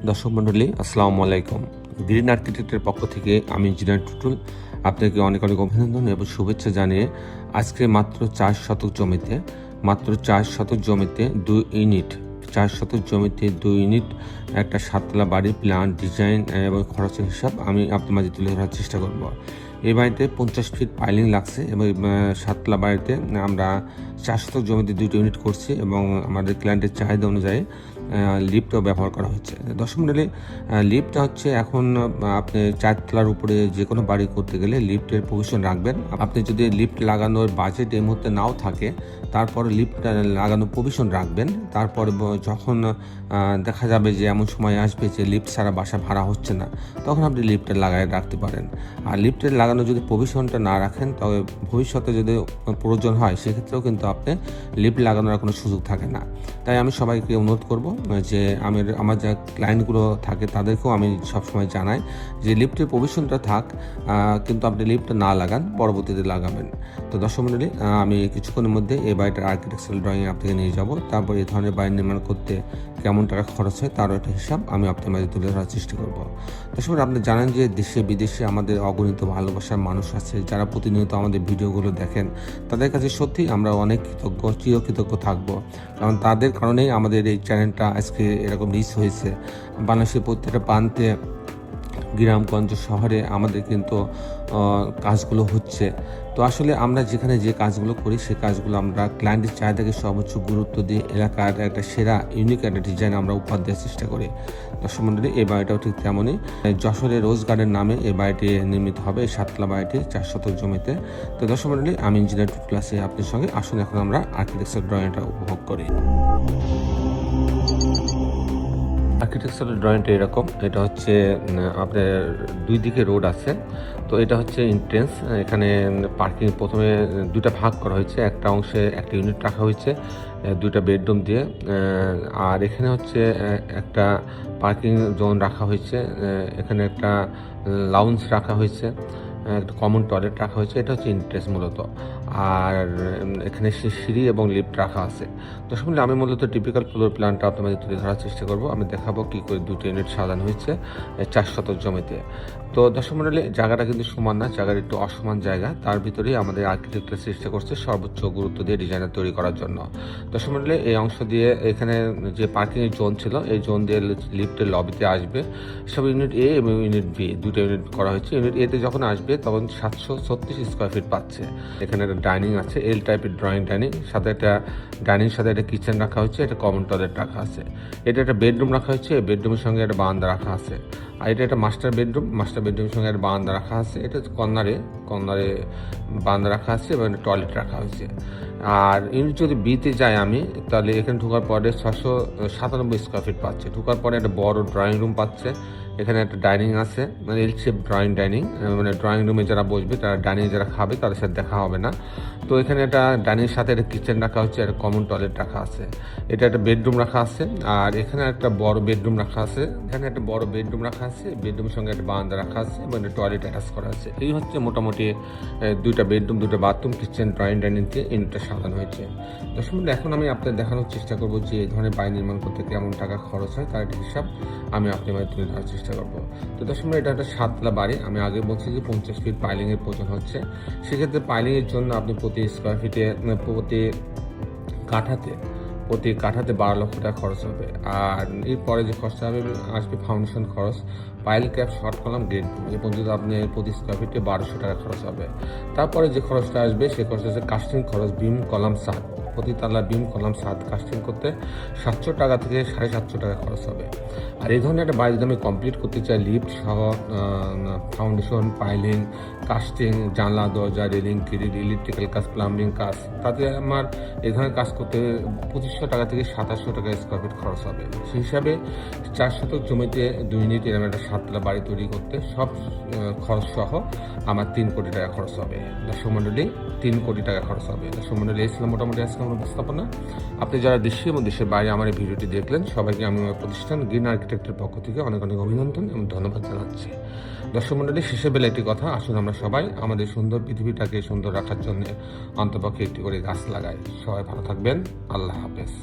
দর্শক মণ্ডলী, আসসালামু আলাইকুম। গ্রিন আর্কিটেক্টের পক্ষ থেকে আমি ইঞ্জিনিয়ার টুটুল আপনাকে অনেক অনেক অভিনন্দন এবং শুভেচ্ছা জানিয়ে আজকে মাত্র 4 শতক জমিতে 2 ইউনিট একটা 7তলা বাড়ির প্ল্যান, ডিজাইন এবং খরচের হিসাব আমি আপনার মাঝে তুলে ধরার চেষ্টা করব। এই বাড়িতে 50 ফিট পাইলিং লাগছে এবং 7তলা বাড়িতে আমরা 4 শতক জমিতে 2টি ইউনিট করছি এবং আমাদের ক্লায়েন্টের চাহিদা অনুযায়ী লিফটও ব্যবহার করা হচ্ছে। দর্শক মণ্ডলী, লিফটটা হচ্ছে এখন আপনি 4তলার উপরে যে কোনো বাড়ি করতে গেলে লিফটের প্রভিশন রাখবেন। আপনি যদি লিফট লাগানোর বাজেট এই মুহূর্তে নাও থাকে, তারপরে লিফট লাগানোর প্রভিশন রাখবেন। তারপরে যখন দেখা যাবে যে এমন সময় আসবে যে লিফট ছাড়া বাসা ভাড়া হচ্ছে না, তখন আপনি লিফটটা লাগাই রাখতে পারেন। আর লিফটের লাগানো যদি প্রভিশনটা না রাখেন, তবে ভবিষ্যতে যদি প্রয়োজন হয় সেক্ষেত্রেও কিন্তু আপনি লিফট লাগানোর কোনো সুযোগ থাকে না। তাই আমি সবাইকে অনুরোধ করব যে আমার যা ক্লায়েন্টগুলো থাকে তাদেরকেও আমি সবসময় জানাই যে লিফটের প্রভিশনটা থাক, কিন্তু আপনি লিফটটা না লাগান, পরবর্তীতে লাগাবেন। তো দর্শক মণ্ডলী, আমি কিছুক্ষণের মধ্যে এই বাড়িটার আর্কিটেকচারাল ড্রয়িং আপনাকে নিয়ে যাব। তারপর এই ধরনের বাড়ি নির্মাণ করতে কেমন টাকা খরচ হয় তারও একটা হিসাব আমি আপনার মাঝে তুলে ধরার চেষ্টা করব। দর্শক, আপনি জানেন যে দেশে বিদেশে আমাদের অগণিত ভালোবাসার মানুষ আছে যারা প্রতিনিয়ত আমাদের ভিডিওগুলো দেখেন। তাদের কাছে সত্যি আমরা অনেক চিরকৃতজ্ঞ থাকবো, কারণ তাদের কারণেই আমাদের এই চ্যানেলটা আজকে এরকম রিচ হয়েছে। বাংলাদেশের প্রত্যেকটা প্রান্তে, গ্রামগঞ্জ, শহরে আমাদের কিন্তু কাজগুলো হচ্ছে। তো আসলে আমরা যেখানে যে কাজগুলো করি সেই কাজগুলো আমরা ক্লায়েন্টের চাহিদাকে সর্বোচ্চ গুরুত্ব দিয়ে এলাকার একটা সেরা ইউনিক একটা ডিজাইন আমরা উপহার দেওয়ার চেষ্টা করি। দর্শক মণ্ডলী, এই বাড়িটাও ঠিক তেমনই। যশোরের রোজ গার্ডেন নামে এই বাড়িটি নির্মিত হবে, এই 7তলা বাড়িটি 4 শতক জমিতে। তো দর্শক মণ্ডলী, আমি ইঞ্জিনিয়ার টুটুল আছি আপনার সঙ্গে। আসুন এখন আমরা আর্কিটেকচার ড্রয়িংটা উপভোগ করি। আর্কিটেকচারাল ড্রয়িংটা এরকম। এটা হচ্ছে আপনার 2 দিকে রোড আছে। তো এটা হচ্ছে এন্ট্রেন্স। এখানে পার্কিং প্রথমে 2টা ভাগ করা হয়েছে। একটা অংশে একটা ইউনিট রাখা হয়েছে 2টা বেডরুম দিয়ে। আর এখানে হচ্ছে একটা পার্কিং জোন রাখা হয়েছে। এখানে একটা লাউঞ্জ রাখা হয়েছে, একটা কমন টয়লেট রাখা হয়েছে। এটা হচ্ছে ইন্টারেস্ট মূলত। আর এখানে সিঁড়ি এবং লিফট রাখা আছে। দর্শক মণ্ডলী, আমি মূলত টিপিক্যাল ফ্লোর প্ল্যানটা আপনাদের তুলে ধরার চেষ্টা করব। আমি দেখাবো কী করে 2টি ইউনিট সাজানো হয়েছে 4 শতক জমিতে। তো দর্শক মণ্ডলী, জায়গাটা কিন্তু সমান না, জায়গার একটু অসমান জায়গা। তার ভিতরেই আমাদের আর্কিটেক্টরা চেষ্টা করছে সর্বোচ্চ গুরুত্ব দিয়ে ডিজাইনার তৈরি করার জন্য। দর্শক মণ্ডলী, এই অংশ দিয়ে এখানে যে পার্কিংয়ের জোন ছিল, এই জোন দিয়ে লিফটের লবিতে আসবে সব ইউনিট এ এবং ইউনিট বি, 2টা ইউনিট করা হয়েছে। ইউনিট এতে যখন আসবে তখন 736 স্কোয়ার ফিট পাচ্ছে। এখানে একটা ডাইনিং আছে, এল টাইপের ড্রয়িং ডাইনিং, সাথে একটা ডাইনিং সাথে একটা কিচেন রাখা হয়েছে, একটা কমন টয়লেট রাখা আছে। এটা একটা বেডরুম রাখা হয়েছে, বেডরুমের সঙ্গে একটা বারান্দা রাখা আছে। আর এটা একটা মাস্টার বেডরুমের সঙ্গে একটা বারান্দা রাখা আছে। এটা কর্নারে বারান্দা রাখা আছে এবং একটা টয়লেট রাখা হয়েছে। আর ইউনিট যদি বিতে যাই আমি, তাহলে এখানে ঢোকার পরে 697 স্কোয়ার ফিট পাচ্ছে। ঢোকার পরে একটা বড় ড্রয়িং রুম পাচ্ছে। এখানে একটা ডাইনিং আছে, মানে এল শেপ ড্রয়িং ডাইনিং, মানে ড্রয়িং রুমে যারা বসবে, তারা ডাইনিংয়ে যারা খাবে তাদের সাথে দেখা হবে না। তো এখানে একটা ডাইনিংয়ের সাথে একটা কিচেন রাখা হচ্ছে, একটা কমন টয়লেট রাখা আছে। এটা একটা বেডরুম রাখা আছে। আর এখানে একটা বড় বেডরুম রাখা আছে। বেডরুমের সঙ্গে একটা বারান্দা রাখা আছে এবং একটা টয়লেট অ্যাটাচ করা আছে। এই হচ্ছে মোটামুটি 2টা বেডরুম, 2টা বাথরুম, কিচেন, ড্রয়িং ডাইনিং দিয়ে ইউনিটটা সাজানো হয়েছে। দর্শক মণ্ডলী, এখন আমি আপনাদের দেখানোর চেষ্টা করবো যে এই ধরনের বাড়ি নির্মাণ করতে কেমন টাকা খরচ হয় তার একটা হিসাব আমি আপনার মাঝে তুলে ধরার চেষ্টা করবো। তো দর্শক মণ্ডলী, এটা একটা 7তলা বাড়ি। আমি আগে বলছি যে 50 ফিট পাইলিংয়ের প্রয়োজন হচ্ছে। সেক্ষেত্রে পাইলিংয়ের জন্য আপনি প্রতি স্কোয়ার ফিটে প্রতি কাঠাতে 12 লক্ষ টাকা খরচ হবে। আর এরপরে যে খরচটা আসবে ফাউন্ডেশন খরচ, pile cap, short column, grade এ পর্যন্ত আপনি প্রতি স্কোয়ার ফিটে 1200 টাকা খরচ হবে। তারপরে যে খরচটা আসবে সে খরচ হচ্ছে কাস্টিং খরচ, বিম, কলাম, ছাদ। প্রতি তালা বিম, কলাম, ছাদ কাস্টিং করতে 700 টাকা থেকে 750 টাকা খরচ হবে। আর এই ধরনের একটা বাড়ি যদি আমি কমপ্লিট করতে চাই, লিফট সহ ফাউন্ডেশন, পাইলিং, কাস্টিং, জানলা, দরজা, রেলিং, গ্রিল, ইলেকট্রিক্যাল কাজ, প্লাম্বিং কাজ, তাতে আমার এই ধরনের কাজ করতে 2500 টাকা থেকে 2700 টাকা স্কোয়ার ফিট খরচ হবে। সেই হিসাবে 4 শতক জমিতে 2 ইউনিট এরকম একটা 7তলা বাড়ি তৈরি করতে সব খরচ সহ আমার 3 কোটি টাকা খরচ হবে। দর্শক মণ্ডলী, 3 কোটি টাকা খরচ হবে। দর্শক মণ্ডলী, এই ছিল মোটামুটি আজকে আমার উপস্থাপনা। আপনি যারা দেশে এবং দেশের বাইরে আমার এই ভিডিওটি দেখলেন, সবাইকে আমি আমার প্রতিষ্ঠান গ্রিন আর্কিটেক্টের পক্ষ থেকে অনেক অনেক অভিনন্দন এবং ধন্যবাদ জানাচ্ছি। দর্শক মণ্ডলী, শেষে বেলা একটি কথা, আসুন আমরা সবাই আমাদের সুন্দর পৃথিবীটাকে সুন্দর রাখার জন্য অন্তপক্ষে একটি করে গাছ লাগাই। সবাই ভালো থাকবেন। আল্লাহ হাফেজ।